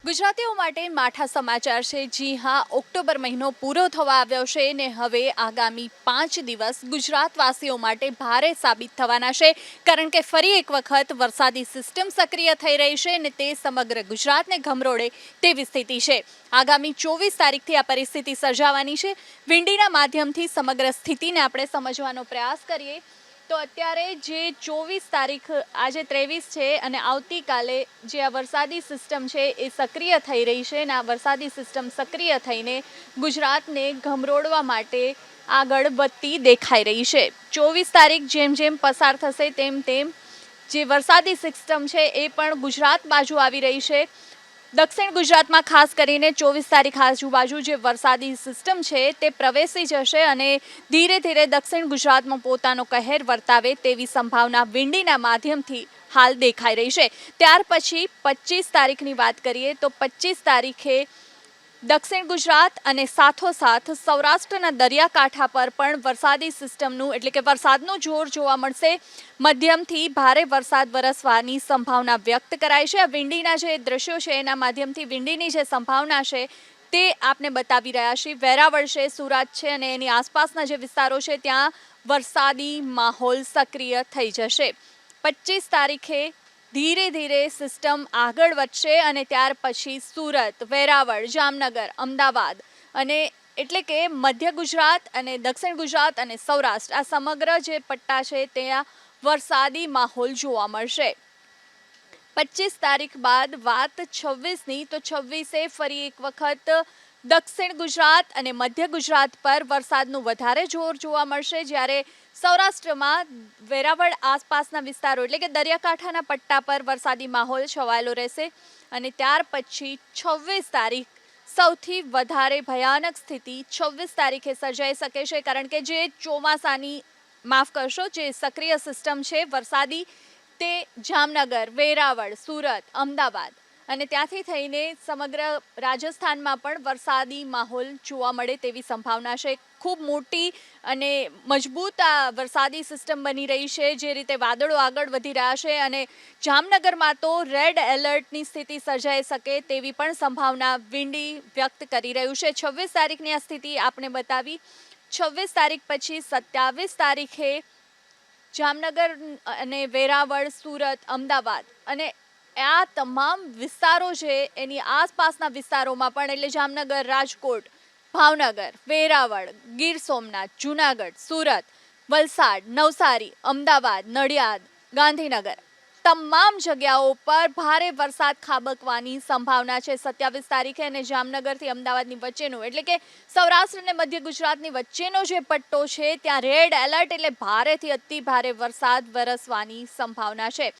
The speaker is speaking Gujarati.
ગુજરાતીઓ માટે માઠા સમાચાર છે। જી હા, ઓક્ટોબર મહિનો પૂરો થવા આવ્યો છે ને હવે આગામી 5 દિવસ ગુજરાતવાસીઓ માટે ભારે સાબિત થવાના છે, કારણ કે ફરી એક વખત વરસાદી સિસ્ટમ સક્રિય થઈ રહી છે ને તે સમગ્ર ગુજરાતને ગમરોડે તેવી સ્થિતિ છે। આગામી 24 તારીખથી આ પરિસ્થિતિ સર્જાવાની છે। વિંડીના માધ્યમથી સમગ્ર સ્થિતિને આપણે સમજવાનો પ્રયાસ કરીએ તો અત્યારે જે 24 તારીખ આજે 23 છે અને આવતીકાલે જે આ વરસાદી સિસ્ટમ છે એ સક્રિય થઈ રહી છે અને આ વરસાદી સિસ્ટમ સક્રિય થઈને ગુજરાતને ગમરોડવા માટે આગળ વધતી દેખાઈ રહી છે। 24 તારીખ જેમ જેમ પસાર થશે તેમ તેમ જે વરસાદી સિસ્ટમ છે એ પણ ગુજરાત બાજુ આવી રહી છે। દક્ષિણ ગુજરાતમાં ખાસ કરીને 24 તારીખ આજુબાજુ જે વરસાદી સિસ્ટમ છે તે પ્રવેશી જશે અને ધીરે ધીરે દક્ષિણ ગુજરાતમાં પોતાનો કહેર વર્તાવે તેવી સંભાવના વિંડીના માધ્યમથી હાલ દેખાઈ રહી છે। ત્યાર પછી 25 તારીખની વાત કરીએ તો 25 તારીખે દક્ષિણ ગુજરાત અને સાથોસાથ સૌરાષ્ટ્રના દરિયાકાંઠા પર પણ વરસાદી સિસ્ટમનું એટલે કે વરસાદનું જોર જોવા મળશે। મધ્યમથી ભારે વરસાદ વરસવાની સંભાવના વ્યક્ત કરાય છે। આ વિંડીના જે દ્રશ્યો છે એના માધ્યમથી વિંડીની જે સંભાવના છે તે આપને બતાવી રહ્યા છીએ। વેરાવળ છે, સુરત છે અને એની આસપાસના જે વિસ્તારો છે ત્યાં વરસાદી માહોલ સક્રિય થઈ જશે। 25 તારીખે ધીરે ધીરે સિસ્ટમ આગળ વધશે અને ત્યાર પછી સુરત, વેરાવળ, જામનગર, અમદાવાદ અને એટલે કે મધ્ય ગુજરાત અને દક્ષિણ ગુજરાત અને સૌરાષ્ટ્ર આ સમગ્ર જે પટ્ટા છે ત્યાં વરસાદી માહોલ જોવા મળશે। 25 તારીખ બાદ વાત 26ની તો 26એ ફરી એક વખત દક્ષિણ ગુજરાત અને મધ્ય ગુજરાત પર વરસાદનું વધારે જોર જોવા મળશે, જ્યારે સૌરાષ્ટ્રમાં વેરાવળ આસપાસના વિસ્તારો એટલે કે દરિયાકાંઠાના પટ્ટા પર વરસાદી માહોલ છવાયેલો રહેશે અને ત્યાર પછી 26 તારીખ સૌથી વધારે ભયાનક સ્થિતિ 26 તારીખે સર્જાઈ શકે છે, કારણ કે જે ચોમાસાની માફ કરશો જે સક્રિય સિસ્ટમ છે વરસાદી તે જામનગર, વેરાવળ, સુરત, અમદાવાદ અને ત્યાંથી થઈને સમગ્ર રાજસ્થાનમાં પણ વરસાદી માહોલ જોવા મળે તેવી સંભાવના છે। ખૂબ મોટી અને મજબૂત આ વરસાદી સિસ્ટમ બની રહી છે, જે રીતે વાદળો આગળ વધી રહ્યા છે અને જામનગરમાં તો રેડ એલર્ટની સ્થિતિ સર્જાઈ શકે તેવી પણ સંભાવના વિંડી વ્યક્ત કરી રહ્યું છે। 26 તારીખની આ સ્થિતિ આપણે બતાવી। 26 તારીખ પછી 27 તારીખે જામનગર અને વેરાવળ, સુરત, અમદાવાદ અને આ તમામ વિસ્તારો છે એની આસપાસના વિસ્તારોમાં પણ એટલે જામનગર, રાજકોટ, ભાવનગર, વેરાવળ, ગીર સોમનાથ, જૂનાગઢ, સુરત, વલસાડ, નવસારી, અમદાવાદ, નડિયાદ, ગાંધીનગર તમામ જગ્યાઓ પર ભારે વરસાદ ખાબકવાની સંભાવના છે 27 તારીખે અને જામનગરથી અમદાવાદની વચ્ચેનું એટલે કે સૌરાષ્ટ્ર અને મધ્ય ગુજરાતની વચ્ચેનો જે પટ્ટો છે ત્યાં રેડ એલર્ટ એટલે ભારેથી અતિ ભારે વરસાદ વરસવાની સંભાવના છે।